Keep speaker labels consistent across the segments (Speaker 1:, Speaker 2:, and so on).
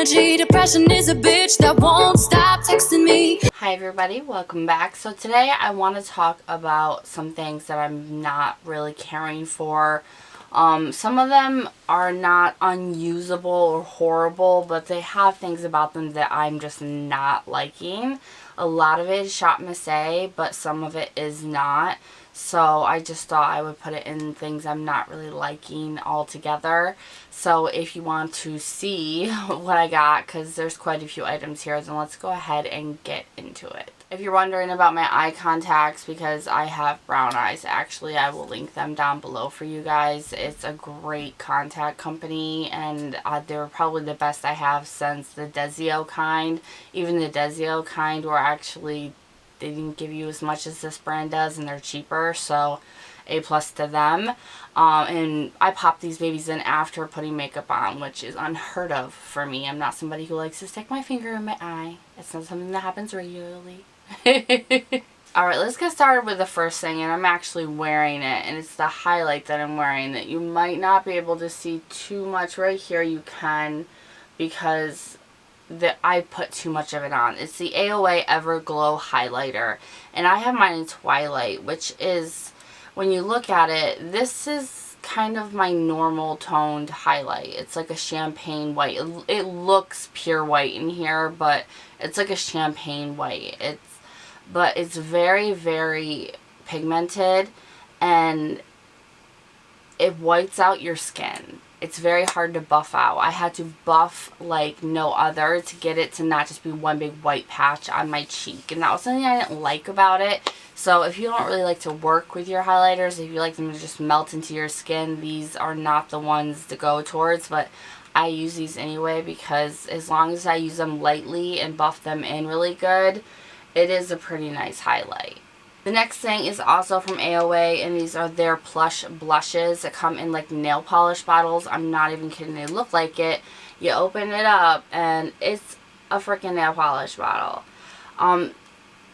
Speaker 1: energy. Depression is a bitch that won't stop texting me.
Speaker 2: Hi everybody, welcome back. So today I want to talk about some things that I'm not really caring for. Some of them are not unusable or horrible, but they have things about them that I'm just not liking. A lot of it is shot massé, but some of it is not. So I just thought I would put it in things I'm not really liking altogether. So if you want to see what I got, because there's quite a few items here, then let's go ahead and get into it. If you're wondering about my eye contacts, because I have brown eyes, actually I will link them down below for you guys. It's a great contact company, and they were probably the best I have since the Desio kind. Even the Desio kind were actually, they didn't give you as much as this brand does, and they're cheaper, so A+ to them. And I pop these babies in after putting makeup on, which is unheard of for me. I'm not somebody who likes to stick my finger in my eye. It's not something that happens regularly. Alright, let's get started with the first thing, and I'm actually wearing it, and it's the highlight that I'm wearing that you might not be able to see too much. Right here you can, because I put too much of it on. It's the AOA Everglow highlighter, and I have mine in Twilight, which is, when you look at it, this is kind of my normal toned highlight. It's like a champagne white. It looks pure white in here, but it's like a champagne white. But it's very, very pigmented, and it whites out your skin. It's very hard to buff out. I had to buff like no other to get it to not just be one big white patch on my cheek. And that was something I didn't like about it. So if you don't really like to work with your highlighters, if you like them to just melt into your skin, these are not the ones to go towards. But I use these anyway, because as long as I use them lightly and buff them in really good, it is a pretty nice highlight. The next thing is also from AOA, and these are their plush blushes that come in like nail polish bottles. I'm not even kidding, they look like it. You open it up and it's a freaking nail polish bottle.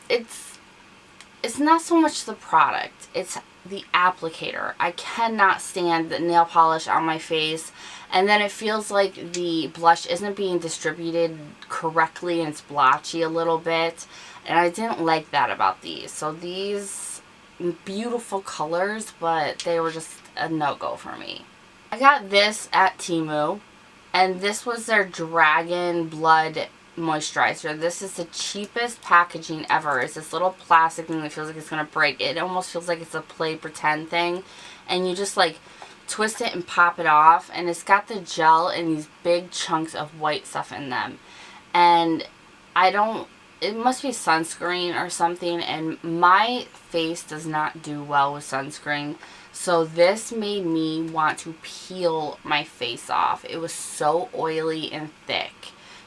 Speaker 2: It's not so much the product, it's the applicator. I cannot stand the nail polish on my face, and then it feels like the blush isn't being distributed correctly and it's blotchy a little bit. And I didn't like that about these. So these, beautiful colors, but they were just a no-go for me. I got this at Temu, and this was their Dragon Blood Moisturizer. This is the cheapest packaging ever. It's this little plastic thing that feels like it's going to break. It almost feels like it's a play pretend thing. And you just like twist it and pop it off. And it's got the gel and these big chunks of white stuff in them. And it must be sunscreen or something, and my face does not do well with sunscreen, so this made me want to peel my face off. It was so oily and thick,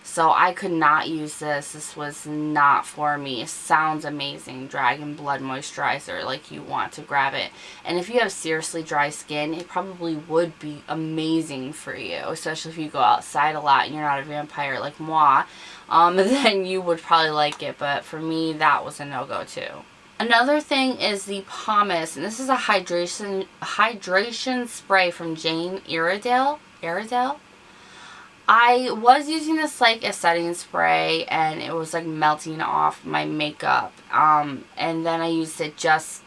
Speaker 2: so I could not use this. This was not for me. It sounds amazing, Dragon Blood Moisturizer, like you want to grab it. And if you have seriously dry skin, it probably would be amazing for you, especially if you go outside a lot and you're not a vampire like moi. Then you would probably like it, but for me that was a no-go too. Another thing is the pumice, and this is a hydration spray from Jane Iredale. I was using this like a setting spray, and it was like melting off my makeup, and then I used it just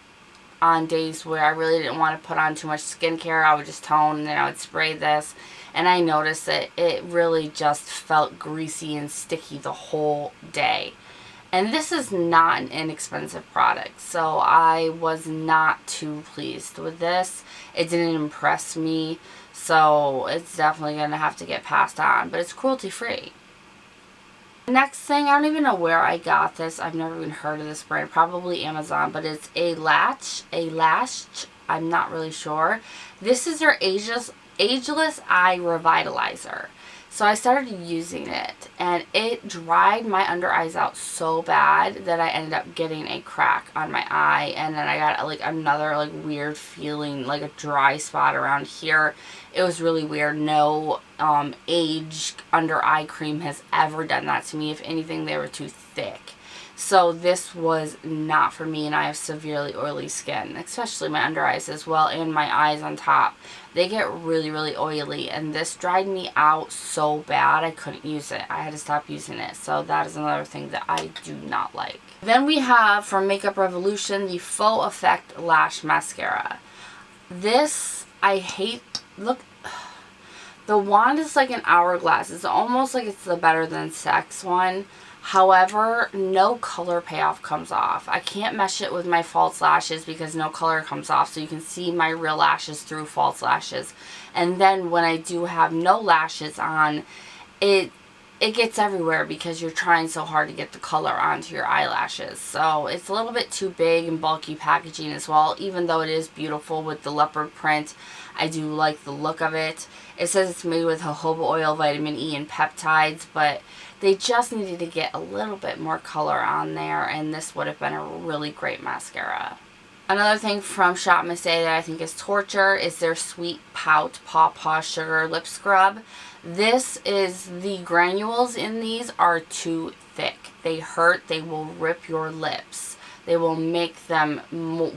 Speaker 2: on days where I really didn't want to put on too much skincare. I would just tone, and then I would spray this. And I noticed that it really just felt greasy and sticky the whole day. And this is not an inexpensive product, so I was not too pleased with this. It didn't impress me, so it's definitely going to have to get passed on. But it's cruelty free. Next thing, I don't even know where I got this. I've never even heard of this brand. Probably Amazon, but it's Eyelashes. I'm not really sure. This is their Ageless Eye Revitalizer. So I started using it, and it dried my under eyes out so bad that I ended up getting a crack on my eye, and then I got like another like weird feeling, like a dry spot around here. It was really weird. No age under eye cream has ever done that to me. If anything, they were too thick. So this was not for me, and I have severely oily skin, especially my under eyes as well, and my eyes on top. They get really, really oily, and this dried me out so bad I couldn't use it. I had to stop using it, so that is another thing that I do not like. Then we have, from Makeup Revolution, the Faux Effect Lash Mascara. This, I hate. Look, the wand is like an hourglass. It's almost like it's the Better Than Sex one. However, no color payoff comes off. I can't mesh it with my false lashes because no color comes off, so you can see my real lashes through false lashes. And then when I do have no lashes on, it gets everywhere because you're trying so hard to get the color onto your eyelashes. So it's a little bit too big and bulky packaging as well, even though it is beautiful with the leopard print. I do like the look of it. It says it's made with jojoba oil, vitamin E, and peptides, but they just needed to get a little bit more color on there, and this would have been a really great mascara. Another thing from Shop Miss A that I think is torture is their Sweet Pout Paw Paw Sugar Lip Scrub. This is, the granules in these are too thick. They hurt. They will rip your lips. They will make them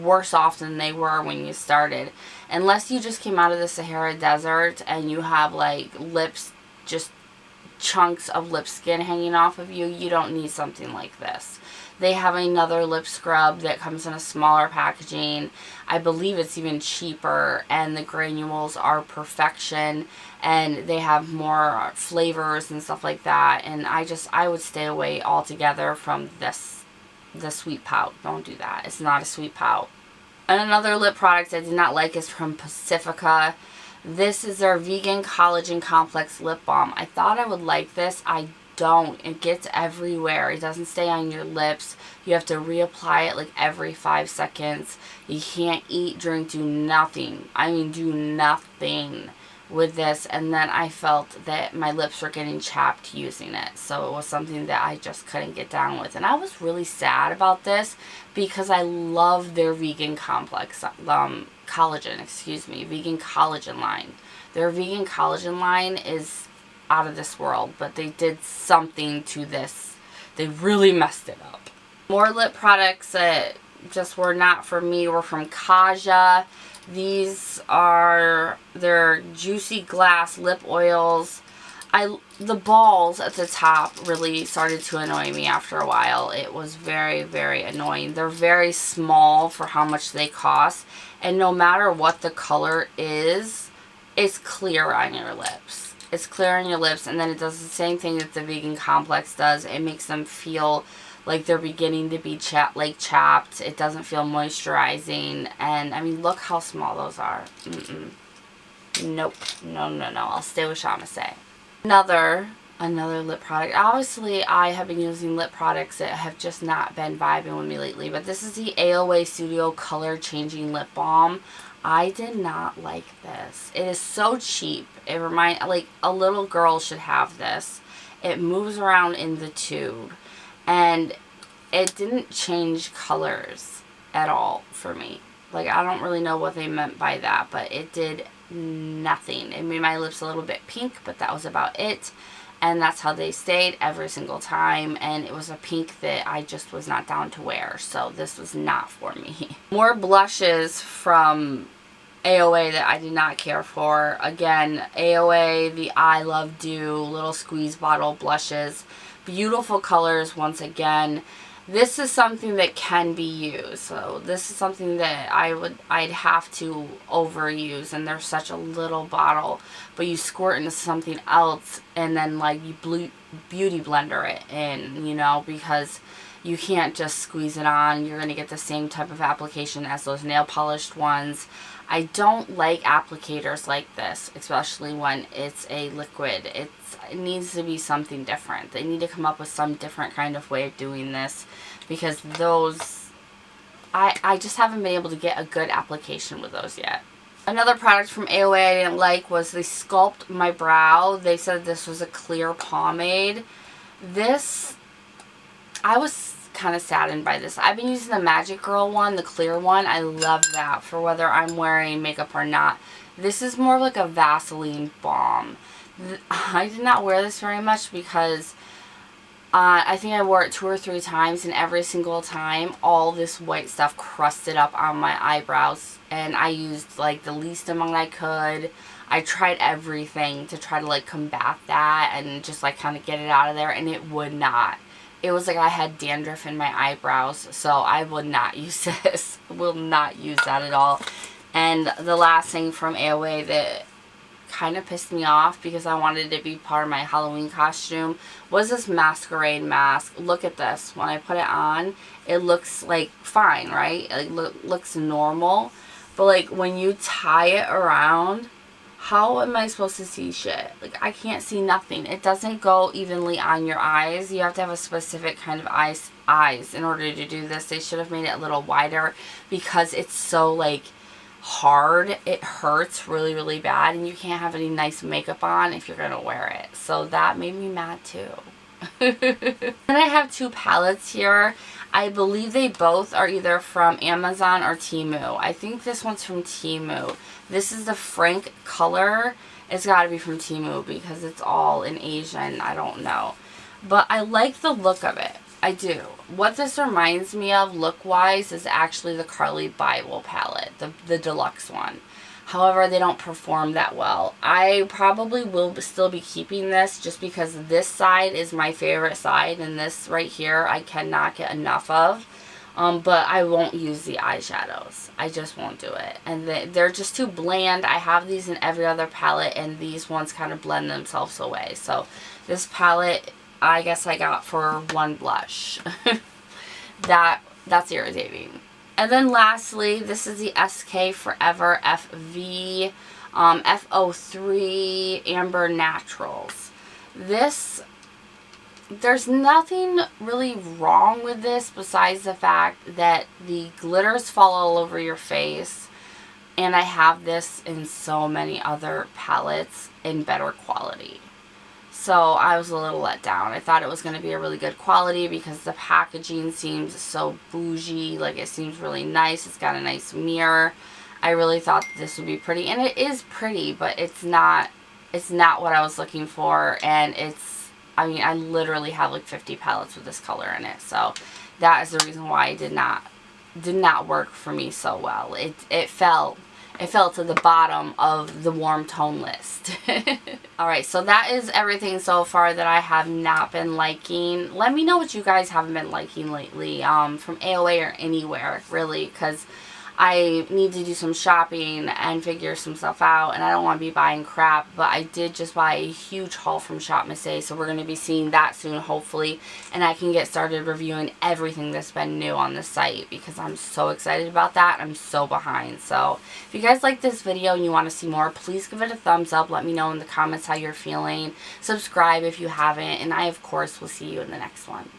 Speaker 2: worse off than they were when you started. Unless you just came out of the Sahara Desert and you have like lips, just chunks of lip skin hanging off of you, you don't need something like this. They have another lip scrub that comes in a smaller packaging. I believe it's even cheaper, and the granules are perfection, and they have more flavors and stuff like that, and I would stay away altogether from this, the Sweet Pout. Don't do that. It's not a Sweet Pout. And another lip product I did not like is from Pacifica. This is their Vegan Collagen Complex Lip Balm. I thought I would like this. I don't. It gets everywhere. It doesn't stay on your lips. You have to reapply it like every 5 seconds. You can't eat, drink, do nothing. I mean, do nothing with this. And then I felt that my lips were getting chapped using it. So it was something that I just couldn't get down with. And I was really sad about this because I love their vegan complex, vegan collagen line. Their vegan collagen line is out of this world, but they did something to this. They really messed it up. More lip products that just were not for me were from Kaja. These are their Juicy Glass lip oils. The balls at the top really started to annoy me after a while. It was very, very annoying. They're very small for how much they cost, and no matter what the color is, it's clear on your lips. It's clear on your lips, and then it does the same thing that the Vegan Complex does. It makes them feel like they're beginning to be chapped. It doesn't feel moisturizing, and I mean, look how small those are. Nope. No. I'll stay with Shop Miss A. Another lip product. Obviously, I have been using lip products that have just not been vibing with me lately, but this is the AOA Studio Color Changing Lip Balm. I did not like this. It is so cheap. It reminds, like, a little girl should have this. It moves around in the tube, and it didn't change colors at all for me. Like, I don't really know what they meant by that, but it did nothing. It made my lips a little bit pink, but that was about it. And that's how they stayed every single time. And it was a pink that I just was not down to wear. So this was not for me. More blushes from AOA that I did not care for. Again, AOA, the I Love Dew little squeeze bottle blushes. Beautiful colors once again. This is something that can be used. So this is something that I'd have to overuse, and there's such a little bottle, but you squirt into something else and then like you beauty blender it in, you know, because you can't just squeeze it on. You're going to get the same type of application as those nail polished ones. I don't like applicators like this, especially when it's a liquid. It needs to be something different. They need to come up with some different kind of way of doing this, because those, I just haven't been able to get a good application with those yet. Another product from AOA I didn't like was the Sculpt My Brow. They said this was a clear pomade. This, I was kind of saddened by this. I've been using the Magic Girl one, the clear one. I love that for whether I'm wearing makeup or not. This is more like a Vaseline balm. I did not wear this very much because I think I wore it 2 or 3 times, and every single time all this white stuff crusted up on my eyebrows, and I used like the least amount I could. I tried everything to try to like combat that and just like kind of get it out of there, and it would not. It was like I had dandruff in my eyebrows, so I would not use this. Will not use that at all. And the last thing from AOA that kind of pissed me off because I wanted it to be part of my Halloween costume was this Masquerade Mask. Look at this. When I put it on, it looks like fine, right? It looks normal. But like when you tie it around, how am I supposed to see shit? Like, I can't see nothing. It doesn't go evenly on your eyes. You have to have a specific kind of eyes in order to do this. They should have made it a little wider because it's so like hard. It hurts really, really bad, and you can't have any nice makeup on if you're gonna wear it. So that made me mad too. Then I have 2 palettes here. I believe they both are either from Amazon or Temu. I think this one's from Temu. This is the Frank color. It's got to be from Temu because it's all in Asian. I don't know. But I like the look of it. I do. What this reminds me of look-wise is actually the Carly Bible palette, the deluxe one. However, they don't perform that well. I probably will still be keeping this just because this side is my favorite side, and this right here I cannot get enough of. But I won't use the eyeshadows. I just won't do it. And they're just too bland. I have these in every other palette, and these ones kind of blend themselves away. So this palette, I guess I got for 1 blush. That's irritating. And then lastly, this is the SK Forever FV FO3 Amber Naturals. This, there's nothing really wrong with this besides the fact that the glitters fall all over your face. And I have this in so many other palettes in better quality. So I was a little let down. I thought it was going to be a really good quality because the packaging seems so bougie. Like, it seems really nice. It's got a nice mirror. I really thought this would be pretty. And it is pretty, but it's not what I was looking for. And I mean, I literally have like 50 palettes with this color in it. So that is the reason why it did not work for me so well. It fell to the bottom of the warm tone list. Alright, so that is everything so far that I have not been liking. Let me know what you guys haven't been liking lately, from AOA or anywhere, really, because I need to do some shopping and figure some stuff out, and I don't want to be buying crap, but I did just buy a huge haul from Shop Miss A, so we're going to be seeing that soon, hopefully, and I can get started reviewing everything that's been new on the site, because I'm so excited about that. I'm so behind. So if you guys like this video and you want to see more, please give it a thumbs up. Let me know in the comments how you're feeling. Subscribe if you haven't, and I, of course, will see you in the next one.